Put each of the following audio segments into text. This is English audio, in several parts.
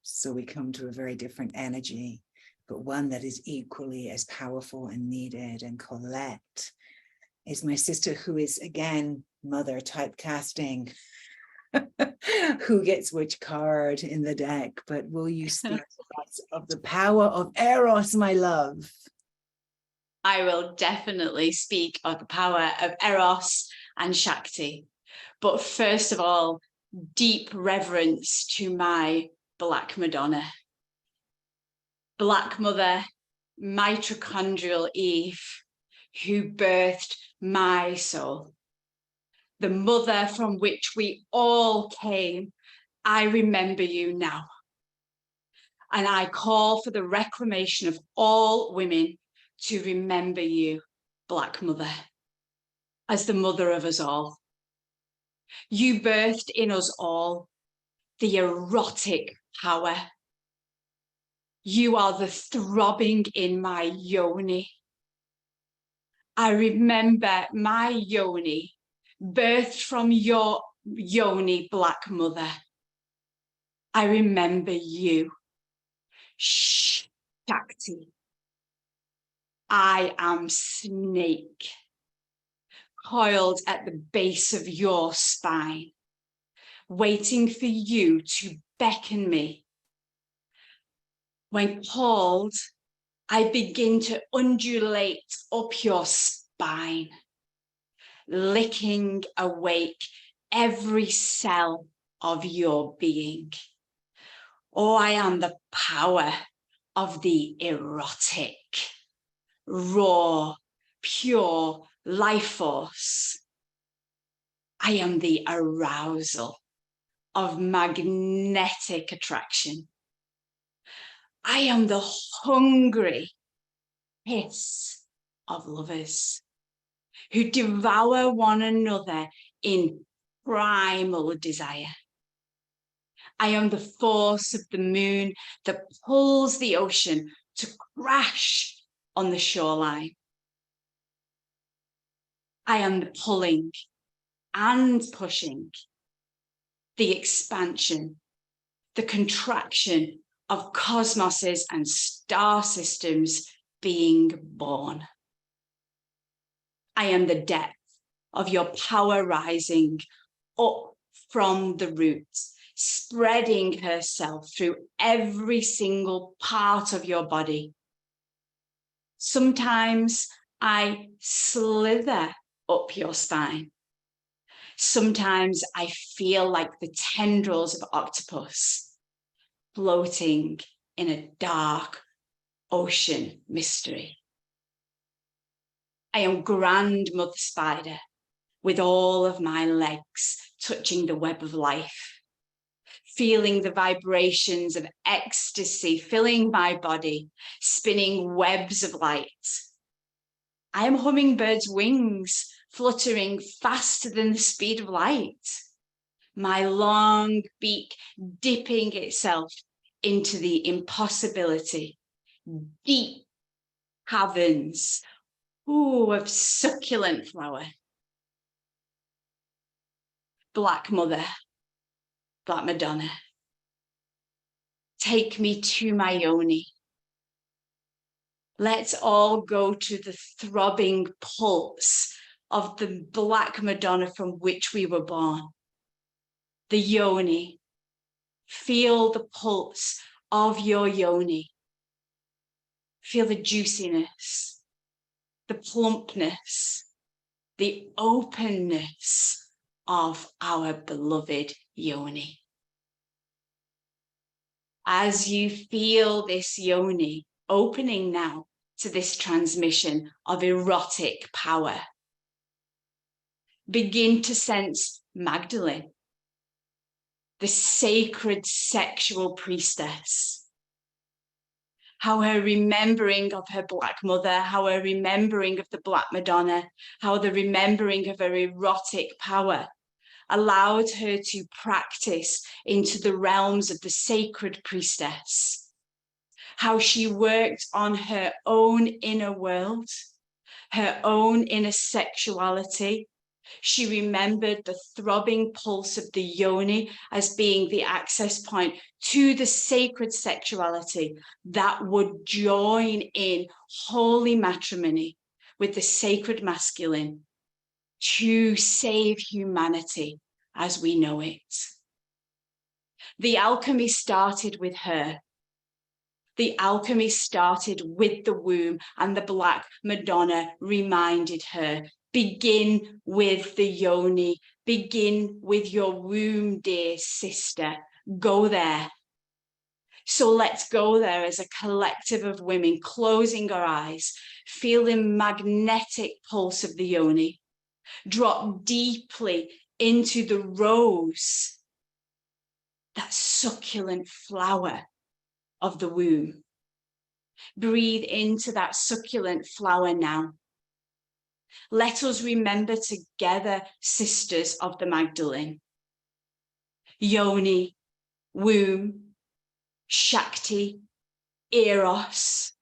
So we come to a very different energy, but one that is equally as powerful and needed. And Colette is my sister, who is, again, mother typecasting. Who gets which card in the deck? But will you speak to us of the power of Eros, my love? I will definitely speak of the power of Eros and Shakti. But first of all, deep reverence to my Black Madonna. Black Mother, mitochondrial Eve, who birthed my soul. The mother from which we all came, I remember you now. And I call for the reclamation of all women to remember you, Black Mother, as the mother of us all. You birthed in us all the erotic power. You are the throbbing in my yoni. I remember my yoni, birthed from your yoni, Black Mother. I remember you, Shakti. I am snake, coiled at the base of your spine, waiting for you to beckon me. When called, I begin to undulate up your spine, licking awake every cell of your being. Oh, I am the power of the erotic, raw, pure life force. I am the arousal of magnetic attraction. I am the hungry hiss of lovers who devour one another in primal desire. I am the force of the moon that pulls the ocean to crash on the shoreline. I am the pulling and pushing, the expansion, the contraction of cosmoses and star systems being born. I am the depth of your power rising up from the roots, spreading herself through every single part of your body. Sometimes I slither up your spine. Sometimes I feel like the tendrils of octopus floating in a dark ocean mystery. I am Grandmother Spider with all of my legs touching the web of life, feeling the vibrations of ecstasy filling my body, spinning webs of light. I am hummingbird's wings fluttering faster than the speed of light, my long beak dipping itself into the impossibility, deep caverns of succulent flower. Black Mother, Black Madonna, take me to my yoni. Let's all go to the throbbing pulse of the Black Madonna from which we were born. The yoni. Feel the pulse of your yoni. Feel the juiciness, the plumpness, the openness of our beloved yoni. As you feel this yoni opening now to this transmission of erotic power, begin to sense Magdalene, the sacred sexual priestess, how her remembering of her Black Mother, how her remembering of the Black Madonna, how the remembering of her erotic power allowed her to practice into the realms of the sacred priestess, how she worked on her own inner world, her own inner sexuality, She remembered the throbbing pulse of the yoni as being the access point to the sacred sexuality that would join in holy matrimony with the sacred masculine to save humanity as we know it. The alchemy started with her. The alchemy started with the womb, and the Black Madonna reminded her, begin with the yoni, begin with your womb, dear sister. Go there. So let's go there as a collective of women, closing our eyes, feel the magnetic pulse of the yoni, drop deeply into the rose, that succulent flower of the womb. Breathe into that succulent flower now. Let us remember together, sisters of the Magdalene. Yoni, womb, Shakti, Eros.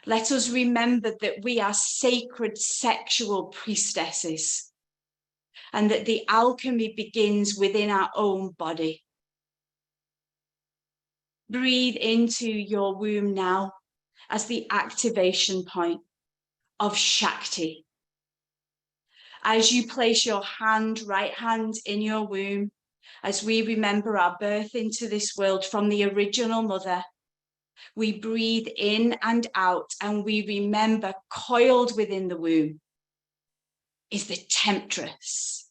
Let us remember that we are sacred sexual priestesses, and that the alchemy begins within our own body. Breathe into your womb now as the activation point of Shakti. As you place your right hand in your womb, as we remember our birth into this world from the original mother, we breathe in and out, and we remember coiled within the womb is the temptress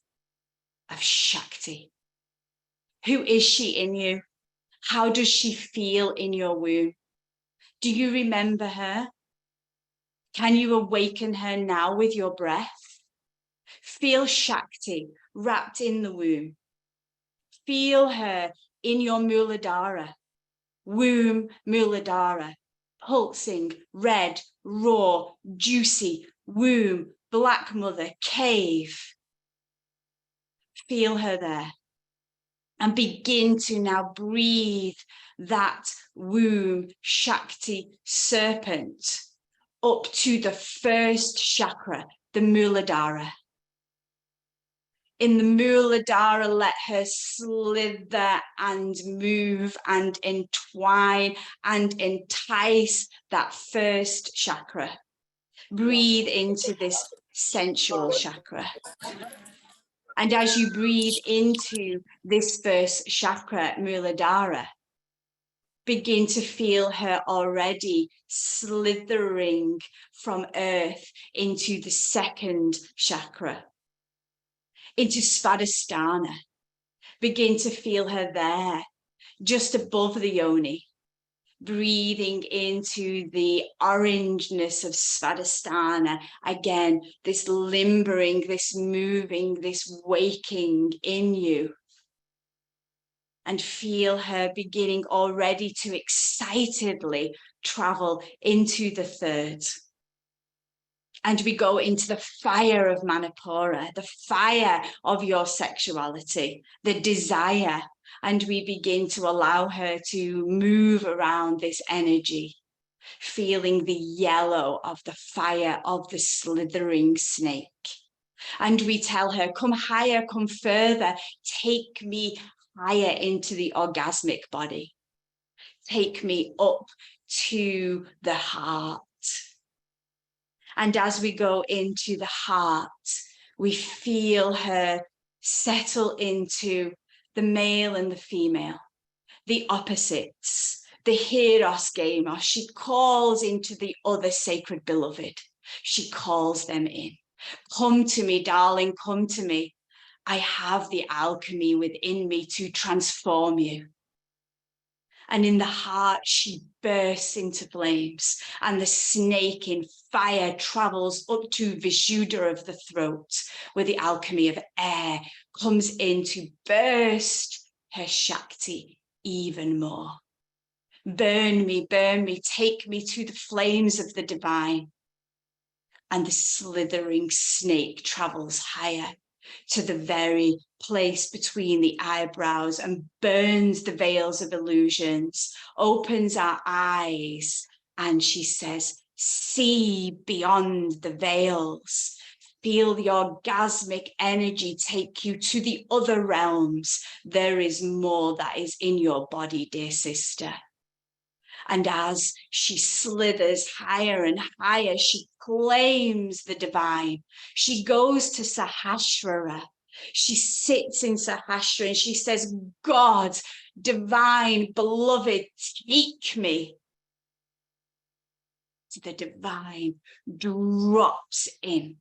of Shakti. Who is she in you? How does she feel in your womb? Do you remember her? Can you awaken her now with your breath? Feel Shakti wrapped in the womb. Feel her in your Muladhara, womb Muladhara, pulsing, red, raw, juicy, womb, Black Mother, cave. Feel her there. And begin to now breathe that womb Shakti serpent up to the first chakra, the Muladhara. In the Muladhara, let her slither and move and entwine and entice that first chakra. Breathe into this sensual chakra. And as you breathe into this first chakra, Muladhara, begin to feel her already slithering from earth into the second chakra, into Svadhisthana. Begin to feel her there, just above the yoni, breathing into the orangeness of Svadhisthana. Again, this limbering, this moving, this waking in you. And feel her beginning already to excitedly travel into the third. And we go into the fire of Manipura, the fire of your sexuality, the desire. And we begin to allow her to move around this energy, feeling the yellow of the fire of the slithering snake. And we tell her, come higher, come further, take me higher into the orgasmic body. Take me up to the heart. And as we go into the heart, we feel her settle into the male and the female, the opposites, the Heros Gamos. She calls into the other sacred beloved. She calls them in. Come to me, darling, come to me. I have the alchemy within me to transform you. And in the heart, she bursts into flames, and the snake in fire travels up to Vishuddha of the throat, where the alchemy of air comes in to burst her Shakti even more. Burn me, take me to the flames of the divine. And the slithering snake travels higher to the very place between the eyebrows and burns the veils of illusions, opens our eyes, and she says, see beyond the veils, Feel the orgasmic energy take you to the other realms. There is more that is in your body, dear sister. And as she slithers higher and higher, she claims the divine. She goes to Sahasrara. She sits in Sahasrara and she says, God, divine, beloved, take me. The divine drops in.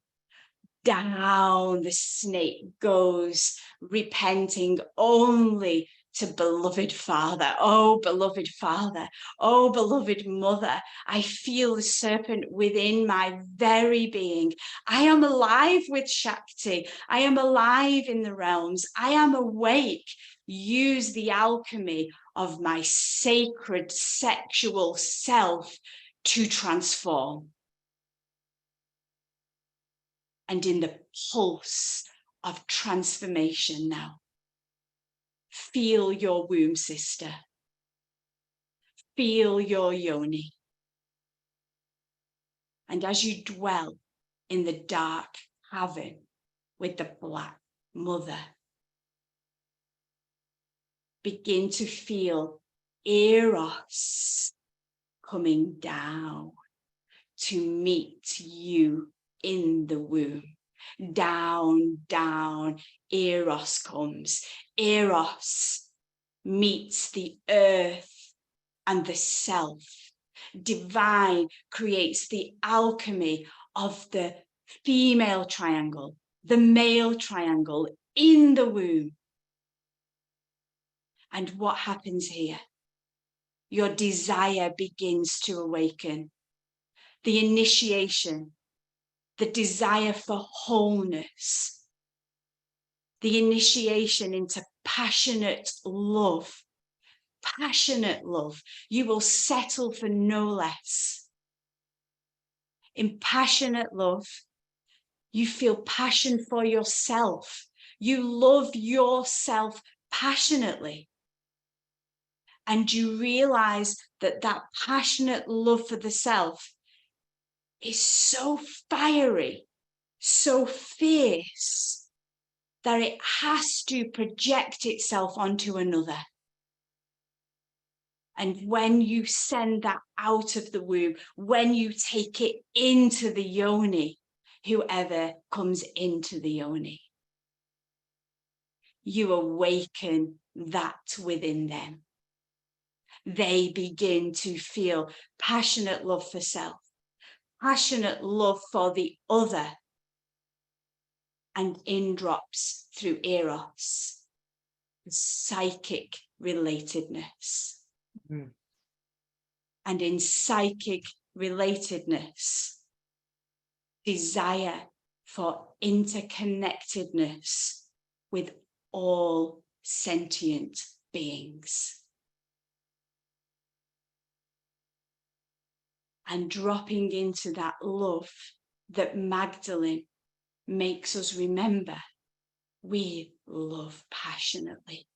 Down the snake goes, repenting only to beloved Father. Oh, beloved Father. Oh, beloved Mother. I feel the serpent within my very being. I am alive with Shakti. I am alive in the realms. I am awake. Use the alchemy of my sacred sexual self to transform. And in the pulse of transformation now, feel your womb, sister. Feel your yoni. And as you dwell in the dark cavern with the Black Mother, begin to feel Eros coming down to meet you in the womb. Down, down, Eros comes. Eros meets the earth and the self. Divine creates the alchemy of the female triangle, the male triangle in the womb. And what happens here? Your desire begins to awaken. The initiation, the desire for wholeness, the initiation into passionate love. Passionate love. You will settle for no less. In passionate love, you feel passion for yourself. You love yourself passionately. And you realize that that passionate love for the self is so fiery, so fierce, that it has to project itself onto another. And when you send that out of the womb, when you take it into the yoni, whoever comes into the yoni, you awaken that within them. They begin to feel passionate love for self, passionate love for the other, and in drops through Eros, psychic relatedness. Mm. And in psychic relatedness, desire for interconnectedness with all sentient beings. And dropping into that love that Magdalene makes us remember, we love passionately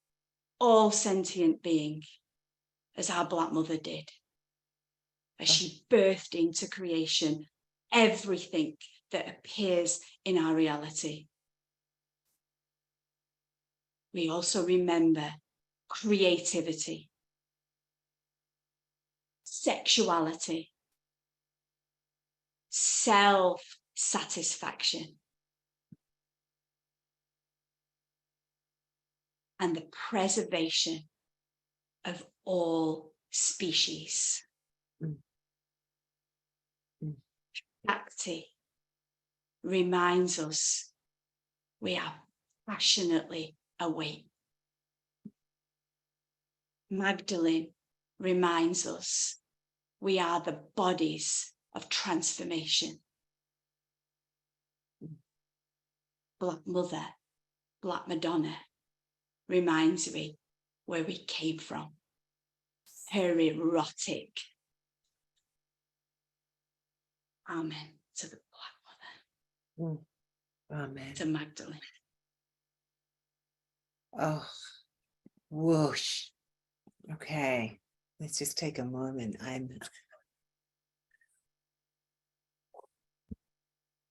all sentient being, as our Black Mother did, as she birthed into creation everything that appears in our reality. We also remember creativity, sexuality, self-satisfaction, and the preservation of all species. Shakti reminds us we are passionately awake. Magdalene reminds us we are the bodies of transformation. Black Mother, Black Madonna reminds me where we came from. Her erotic. Amen to the Black Mother. Amen. To Magdalene. Oh, whoosh. Okay, let's just take a moment.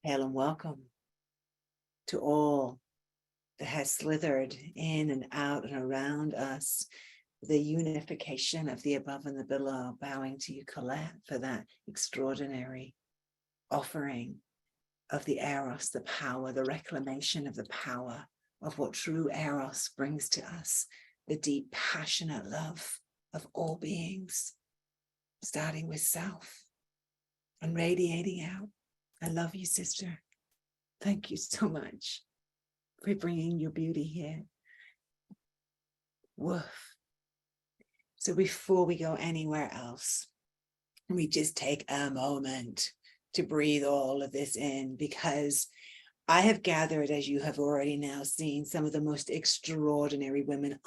Hail and welcome to all that has slithered in and out and around us, the unification of the above and the below, bowing to you, Colette, for that extraordinary offering of the Eros, the power, the reclamation of the power of what true Eros brings to us, the deep, passionate love of all beings, starting with self and radiating out. I love you, sister. Thank you so much for bringing your beauty here. Woof. So before we go anywhere else, we just take a moment to breathe all of this in, because I have gathered, as you have already now seen, some of the most extraordinary women